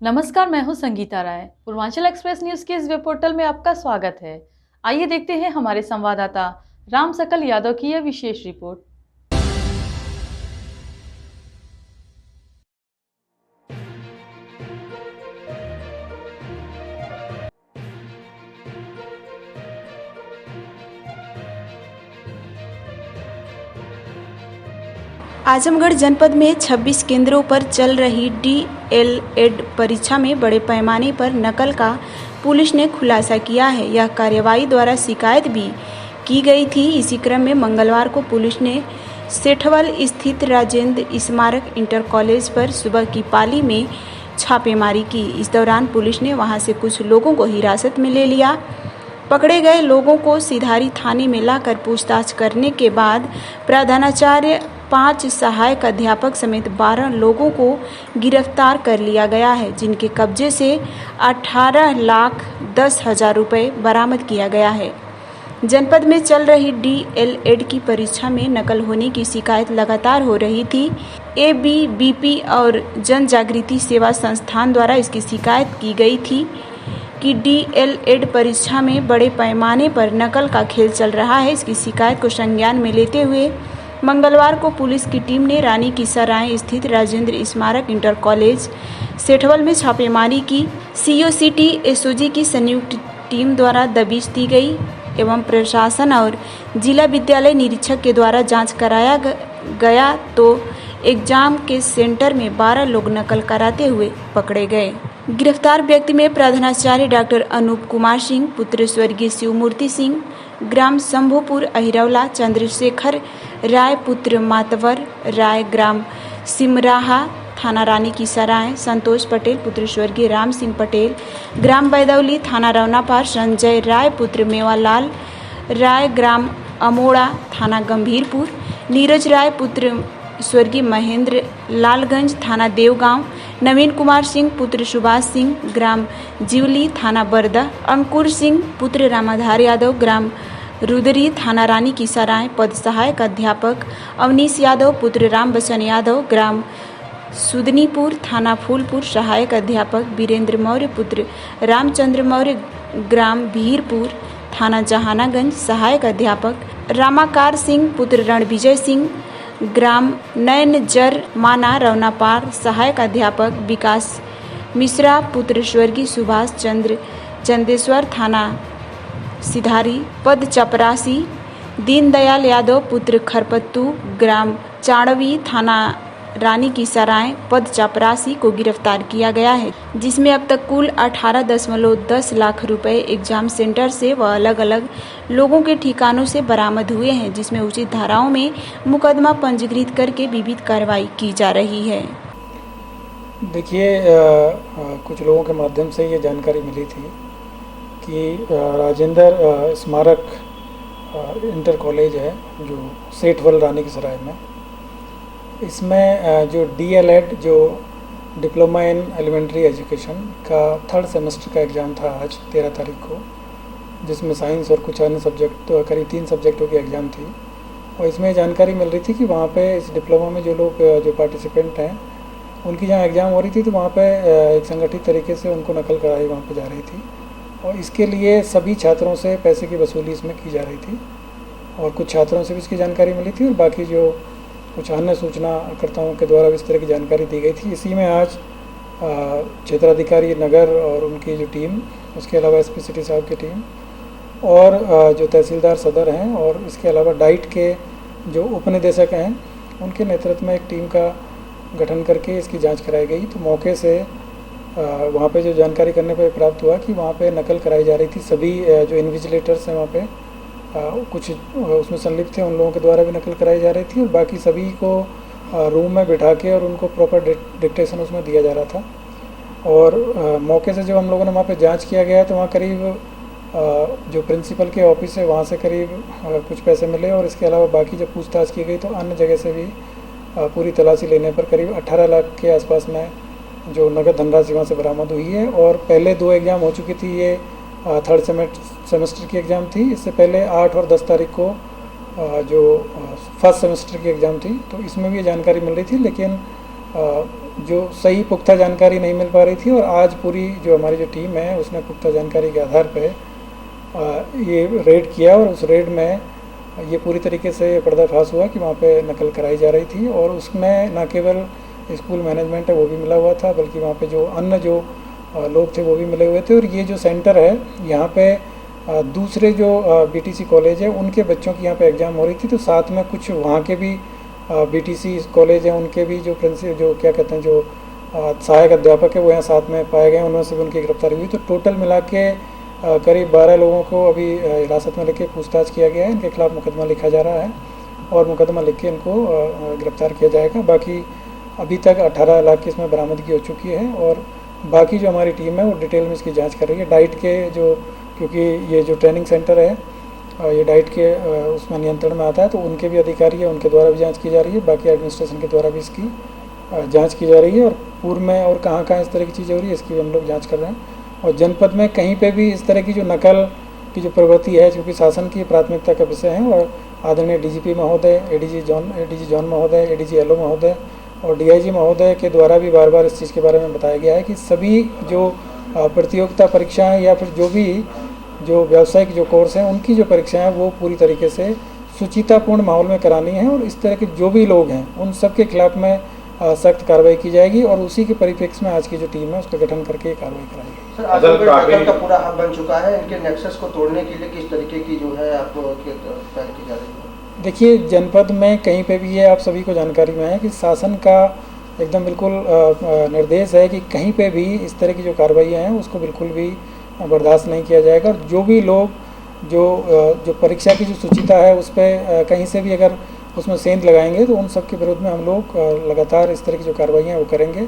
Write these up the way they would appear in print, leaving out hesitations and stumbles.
नमस्कार, मैं हूं संगीता राय। पूर्वांचल एक्सप्रेस न्यूज के इस वेब पोर्टल में आपका स्वागत है। आइए देखते हैं हमारे संवाददाता राम सकल यादव की यह विशेष रिपोर्ट। आजमगढ़ जनपद में 26 केंद्रों पर चल रही डीएलएड परीक्षा में बड़े पैमाने पर नकल का पुलिस ने खुलासा किया है। यह कार्रवाई द्वारा शिकायत भी की गई थी। इसी क्रम में मंगलवार को पुलिस ने सेठवल स्थित राजेंद्र स्मारक इंटर कॉलेज पर सुबह की पाली में छापेमारी की। इस दौरान पुलिस ने वहां से कुछ लोगों को हिरासत में ले लिया। पकड़े गए लोगों को सिधारी थाने में लाकर पूछताछ करने के बाद प्रधानाचार्य, 5 सहायक अध्यापक समेत 12 लोगों को गिरफ्तार कर लिया गया है, जिनके कब्जे से 18,10,000 रुपये बरामद किया गया है। जनपद में चल रही डीएलएड की परीक्षा में नकल होने की शिकायत लगातार हो रही थी। एबीवीपी और जन जागृति सेवा संस्थान द्वारा इसकी शिकायत की गई थी कि डीएलएड परीक्षा में बड़े पैमाने पर नकल का खेल चल रहा है। इसकी शिकायत को संज्ञान में लेते हुए मंगलवार को पुलिस की टीम ने रानी की सराय स्थित राजेंद्र स्मारक इंटर कॉलेज सेठवल में छापेमारी की। सीओसीटी एसओजी की संयुक्त टीम द्वारा दबिश दी गई एवं प्रशासन और जिला विद्यालय निरीक्षक के द्वारा जांच कराया गया तो एग्जाम के सेंटर में 12 लोग नकल कराते हुए पकड़े गए। गिरफ्तार व्यक्ति में प्रधानाचार्य डॉक्टर अनूप कुमार सिंह, पुत्र स्वर्गीय शिवमूर्ति सिंह, ग्राम शंभुपुर अहिरौला, चंद्रशेखर राय पुत्र मातवर राय, ग्राम सिमराहा, थाना रानी की सराय, संतोष पटेल पुत्र स्वर्गीय राम सिंह पटेल, ग्राम बैदौली, थाना रवनापार, संजय राय पुत्र मेवालाल राय, ग्राम अमोड़ा, थाना गंभीरपुर, नीरज राय पुत्र स्वर्गीय महेंद्र लालगंज, थाना देवगांव, नवीन कुमार सिंह पुत्र सुभाष सिंह, ग्राम जीवली, थाना बरदा, अंकुर सिंह पुत्र रामाधार यादव, ग्राम रुदरी, थाना रानी की सराय, पद सहायक अध्यापक अवनीश यादव पुत्र राम बच्चन यादव, ग्राम सुदनीपुर, थाना फूलपुर, सहायक अध्यापक वीरेंद्र मौर्य पुत्र रामचंद्र मौर्य, ग्राम भीरपुर, थाना जहानागंज, सहायक अध्यापक रामाकार सिंह पुत्र रणविजय सिंह, ग्राम नैनजर माना रवनापार, सहायक अध्यापक विकास मिश्रा पुत्र स्वर्गीय सुभाष चंद्र चंदेश्वर, थाना सिधारी, पद चपरासी दीनदयाल यादव पुत्र खरपत्तू, ग्राम चाणवी, थाना रानी की सराय, पद चपरासी को गिरफ्तार किया गया है, जिसमें अब तक कुल 18.10 लाख रुपए एग्जाम सेंटर से व अलग अलग लोगों के ठिकानों से बरामद हुए हैं, जिसमें उचित धाराओं में मुकदमा पंजीकृत करके विविध कार्रवाई की जा रही है। देखिए, कुछ लोगों के माध्यम से ये जानकारी मिली थी कि राजेंद्र स्मारक इंटर कॉलेज है जो सेठवल रानी की सराय में, इसमें जो डीएलएड जो डिप्लोमा इन एलिमेंट्री एजुकेशन का 3rd सेमेस्टर का एग्ज़ाम था आज 13 तारीख को, जिसमें साइंस और कुछ अन्य सब्जेक्ट करीब 3 सब्जेक्टों की एग्ज़ाम थी। और इसमें जानकारी मिल रही थी कि वहाँ पे इस डिप्लोमा में जो लोग जो पार्टिसिपेंट हैं उनकी जहाँ एग्ज़ाम हो रही थी तो वहाँ पे एक संगठित तरीके से उनको नकल कराई वहाँ पे जा रही थी और इसके लिए सभी छात्रों से पैसे की वसूली इसमें की जा रही थी और कुछ छात्रों से भी इसकी जानकारी मिली थी और बाकी जो कुछ अन्य सूचनाकर्ताओं के द्वारा भी इस तरह की जानकारी दी गई थी। इसी में आज क्षेत्राधिकारी नगर और उनकी जो टीम, उसके अलावा एसपी सिटी साहब की टीम और जो तहसीलदार सदर हैं और इसके अलावा डाइट के जो उपनिदेशक हैं उनके नेतृत्व में एक टीम का गठन करके इसकी जांच कराई गई। तो मौके से वहाँ पे जो जानकारी करने पर प्राप्त हुआ कि वहाँ पे नकल कराई जा रही थी। सभी जो इन्विजिलेटर्स हैं वहाँ पे कुछ उसमें संलिप्त थे, उन लोगों के द्वारा भी नकल कराई जा रही थी और बाकी सभी को रूम में बिठा के और उनको प्रॉपर डिक्टेशन उसमें दिया जा रहा था। और मौके से जब हम लोगों ने वहाँ पे जांच किया गया तो वहाँ करीब जो प्रिंसिपल के ऑफिस है वहाँ से करीब कुछ पैसे मिले और इसके अलावा बाकी जब पूछताछ की गई तो अन्य जगह से भी पूरी तलाशी लेने पर करीब 18 लाख के आसपास में जो नगद धनराशि वहाँ से बरामद हुई है। और पहले 2 एग्ज़ाम हो चुकी थी, ये 3rd सेमेस्टर की एग्ज़ाम थी। इससे पहले 8 और 10 तारीख को जो 1st सेमेस्टर की एग्ज़ाम थी तो इसमें भी ये जानकारी मिल रही थी, लेकिन जो सही पुख्ता जानकारी नहीं मिल पा रही थी, और आज पूरी जो हमारी जो टीम है उसने पुख्ता जानकारी के आधार पे ये रेड किया, और उस रेड में ये पूरी तरीके से पर्दाफाश हुआ कि वहाँ पे नकल कराई जा रही थी। और उसमें न केवल स्कूल मैनेजमेंट है वो भी मिला हुआ था, बल्कि वहाँ पे जो अन्य जो लोग थे वो भी मिले हुए थे। और ये जो सेंटर है यहाँ पे दूसरे जो बीटीसी कॉलेज है उनके बच्चों की यहाँ पे एग्ज़ाम हो रही थी, तो साथ में कुछ वहाँ के भी बीटीसी कॉलेज हैं उनके भी जो जो क्या कहते हैं जो सहायक अध्यापक है वो यहाँ साथ में पाए गए, उनमें से भी उनकी गिरफ्तारी हुई। तो टोटल मिला के करीब 12 लोगों को अभी हिरासत में लेके पूछताछ किया गया है। इनके खिलाफ मुकदमा लिखा जा रहा है और मुकदमा लिख के इनको गिरफ्तार किया जाएगा। बाकी अभी तक 18 लाख की इसमें बरामदगी हो चुकी है, और बाकी जो हमारी टीम है वो डिटेल में इसकी जांच कर रही है। डाइट के जो, क्योंकि ये जो ट्रेनिंग सेंटर है ये डाइट के उसमें नियंत्रण में आता है, तो उनके भी अधिकारी है, उनके द्वारा भी जांच की जा रही है। बाकी एडमिनिस्ट्रेशन के द्वारा भी इसकी जांच की जा रही है, और पूर्व में और कहाँ इस तरह की चीज़ें हो रही है इसकी भी हम लोग जाँच कर रहे हैं। और जनपद में कहीं पे भी इस तरह की जो नकल की जो प्रवृत्ति है, क्योंकि शासन की प्राथमिकता का विषय है, और आदरणीय डीजीपी महोदय, एडीजी जॉन महोदय, एडीजी एलओ महोदय और डीआईजी महोदय के द्वारा भी बार बार इस चीज़ के बारे में बताया गया है कि सभी जो प्रतियोगिता परीक्षाएं या फिर जो भी जो व्यावसायिक जो कोर्स हैं उनकी जो परीक्षाएं वो पूरी तरीके से सुचितापूर्ण माहौल में करानी है, और इस तरह के जो भी लोग हैं उन सब के खिलाफ में सख्त कार्रवाई की जाएगी, और उसी के परिप्रेक्ष्य में आज की जो टीम है उसका गठन करके कार्रवाई कराएगी। सर, आजमगढ़ का पूरा हब बन चुका है, इनके नेक्सस को तोड़ने के लिए किस तरीके की जो है आपको पहल की जा रही है? देखिए, जनपद में कहीं पे भी ये आप सभी को जानकारी में है कि शासन का एकदम बिल्कुल निर्देश है कि कहीं पे भी इस तरह की जो कार्रवाइयाँ हैं उसको बिल्कुल भी बर्दाश्त नहीं किया जाएगा। और जो भी लोग जो परीक्षा की जो सुचिता है उस पर कहीं से भी अगर उसमें सेंध लगाएंगे तो उन सब के विरुद्ध में हम लोग लगातार इस तरह की जो कार्रवाइयाँ वो करेंगे।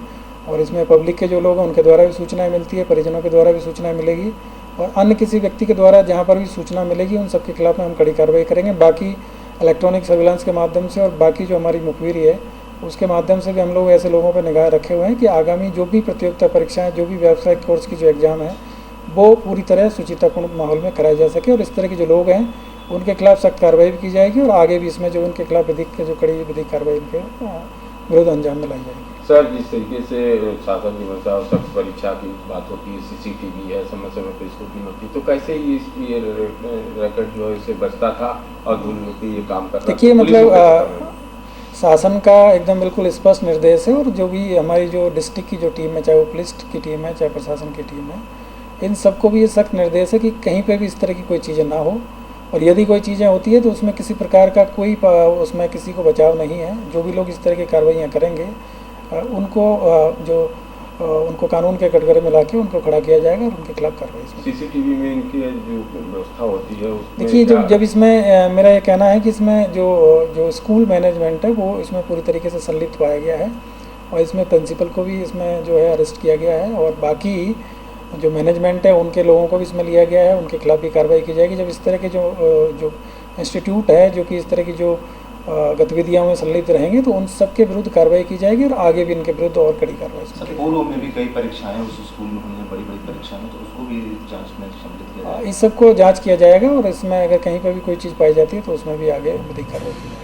और इसमें पब्लिक के जो लोग हैं उनके द्वारा भी सूचनाएं मिलती है, परिजनों के द्वारा भी सूचनाएं मिलेगी, और अन्य किसी व्यक्ति के द्वारा जहाँ पर भी सूचना मिलेगी उन सब के खिलाफ में हम कड़ी कार्रवाई करेंगे। बाकी इलेक्ट्रॉनिक सर्विलांस के माध्यम से और बाकी जो हमारी मुखबिरी है उसके माध्यम से भी हम लोग ऐसे लोगों पर निगाह रखे हुए हैं कि आगामी जो भी प्रतियोगिता परीक्षाएँ, जो भी व्यावसायिक कोर्स की जो एग्ज़ाम है वो पूरी तरह सुचितापूर्ण माहौल में कराई जा सके, और इस तरह के जो लोग हैं उनके खिलाफ सख्त कार्रवाई भी की जाएगी, और आगे भी इसमें जो उनके खिलाफ विधिक कार्रवाई उनके विरुद्ध अंजाम में लाई जाएगी। सर, जिस तरीके से शासन की मंशा और सख्त परीक्षा की बात होती है, सीसीटीवी है, समय समय पर स्क्रूटनी होती है, तो कैसे ये रिकॉर्ड जो है इसे बचता था और धूल मिलती ये काम कर रहा था? देखिए, मतलब शासन का एकदम बिल्कुल स्पष्ट निर्देश है, और जो भी हमारी जो डिस्ट्रिक्ट की जो टीम है, चाहे वो पुलिस की टीम है चाहे प्रशासन की टीम है, इन सबको भी ये सख्त निर्देश है कि कहीं पे भी इस तरह की कोई चीज़ें ना हो, और यदि कोई चीज़ें होती है तो उसमें किसी प्रकार का कोई उसमें किसी को बचाव नहीं है। जो भी लोग इस तरह की कार्रवाइयाँ करेंगे उनको कानून के कटघरे में लाके उनको खड़ा किया जाएगा और उनके खिलाफ कार्रवाई। सीसीटीवी में इनकी जो व्यवस्था होती है देखिए, जब इसमें मेरा ये कहना है कि इसमें जो स्कूल मैनेजमेंट है वो इसमें पूरी तरीके से संलिप्त पाया गया है, और इसमें प्रिंसिपल को भी इसमें जो है अरेस्ट किया गया है, और बाकी जो मैनेजमेंट है उनके लोगों को भी इसमें लिया गया है, उनके खिलाफ भी कार्रवाई की जाएगी। जब इस तरह के जो इंस्टीट्यूट है जो कि इस तरह की जो गतिविधियों में संलिप्त रहेंगे तो उन सब के विरुद्ध कार्रवाई की जाएगी, और आगे भी इनके विरुद्ध और कड़ी कार्रवाई। सर, पूर्व में भी कई परीक्षाएं उस स्कूल में हुई हैं, बड़ी बड़ी परीक्षाएं, तो उसको भी जांच में सम्मिलित किया जाएगा? इस सबको जांच किया जाएगा, और इसमें अगर कहीं पर भी कोई चीज़ पाई जाती है तो उसमें भी आगे विधिक कार्रवाई की जाएगी।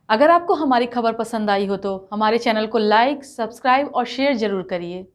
अगर आपको हमारी खबर पसंद आई हो तो हमारे चैनल को लाइक, सब्सक्राइब और शेयर जरूर करिए।